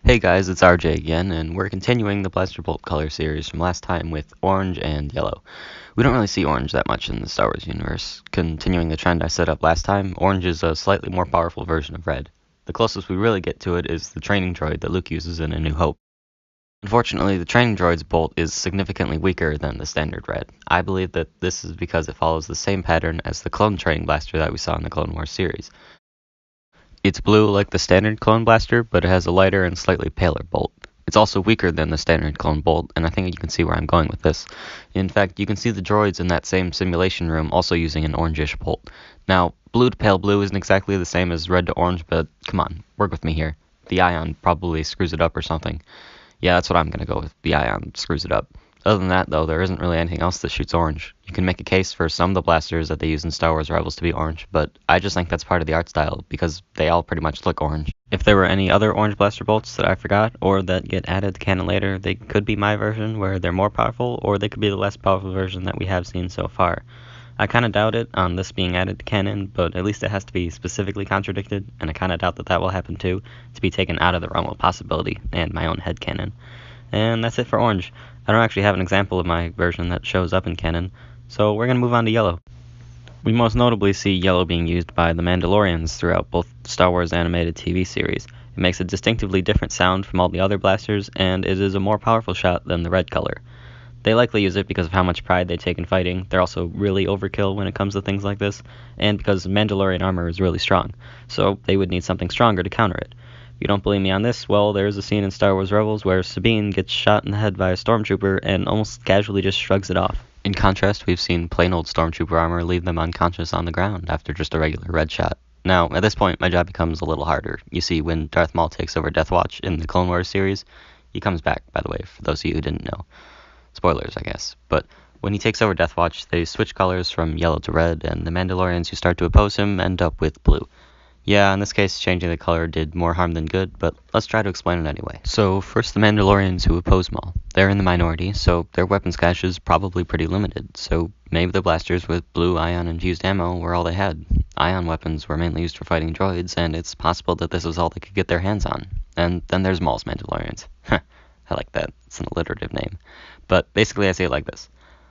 Hey guys, it's RJ again, and we're continuing the Blaster Bolt color series from last time with orange and yellow. We don't really see orange that much in the Star Wars universe. Continuing the trend I set up last time, orange is a slightly more powerful version of red. The closest we really get to it is the training droid that Luke uses in A New Hope. Unfortunately, the training droid's bolt is significantly weaker than the standard red. I believe that this is because it follows the same pattern as the clone training blaster that we saw in the Clone Wars series. It's blue like the standard clone blaster, but it has a lighter and slightly paler bolt. It's also weaker than the standard clone bolt, and I think you can see where I'm going with this. In fact, you can see the droids in that same simulation room also using an orangish bolt. Now, blue to pale blue isn't exactly the same as red to orange, but come on, work with me here. The ion probably screws it up or something. Yeah, that's what I'm gonna go with. The ion screws it up. Other than that, though, there isn't really anything else that shoots orange. You can make a case for some of the blasters that they use in Star Wars Rebels to be orange, but I just think that's part of the art style, because they all pretty much look orange. If there were any other orange blaster bolts that I forgot, or that get added to canon later, they could be my version, where they're more powerful, or they could be the less powerful version that we have seen so far. I kinda doubt it on this being added to canon, but at least it has to be specifically contradicted, and I kinda doubt that that will happen too, to be taken out of the realm of possibility, and my own headcanon. And that's it for orange. I don't actually have an example of my version that shows up in canon, so we're gonna move on to yellow. We most notably see yellow being used by the Mandalorians throughout both Star Wars animated TV series. It makes a distinctively different sound from all the other blasters, and it is a more powerful shot than the red color. They likely use it because of how much pride they take in fighting. They're also really overkill when it comes to things like this, and because Mandalorian armor is really strong, so they would need something stronger to counter it. If you don't believe me on this, well, there is a scene in Star Wars Rebels where Sabine gets shot in the head by a stormtrooper and almost casually just shrugs it off. In contrast, we've seen plain old stormtrooper armor leave them unconscious on the ground after just a regular red shot. Now, at this point, my job becomes a little harder. You see, when Darth Maul takes over Death Watch in the Clone Wars series, he comes back, by the way, for those of you who didn't know. Spoilers, I guess. But when he takes over Death Watch, they switch colors from yellow to red, and the Mandalorians who start to oppose him end up with blue. Yeah, in this case, changing the color did more harm than good, but let's try to explain it anyway. So, first the Mandalorians who oppose Maul. They're in the minority, so their weapons cache is probably pretty limited, so maybe the blasters with blue ion-infused ammo were all they had. Ion weapons were mainly used for fighting droids, and it's possible that this was all they could get their hands on. And then there's Maul's Mandalorians. I like that. It's an alliterative name. But basically I say it like this.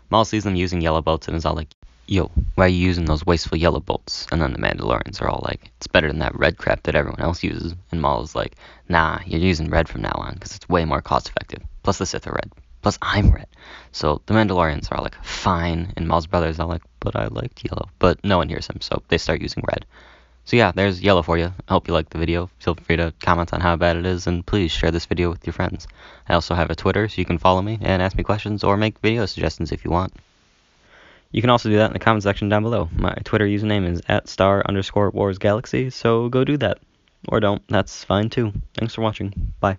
Maul sees them using yellow bolts and is all like, "Yo, why are you using those wasteful yellow bolts?" And then the Mandalorians are all like, "It's better than that red crap that everyone else uses." And Maul is like, "Nah, you're using red from now on because it's way more cost effective. Plus the Sith are red. Plus I'm red." So the Mandalorians are all like, "Fine." And Maul's brothers are like, "But I liked yellow." But no one hears him, so they start using red. So yeah, there's yellow for you. I hope you liked the video. Feel free to comment on how bad it is, and please share this video with your friends. I also have a Twitter, so you can follow me and ask me questions or make video suggestions if you want. You can also do that in the comment section down below. My Twitter username is @star_warsgalaxy, so go do that. Or don't, that's fine too. Thanks for watching. Bye.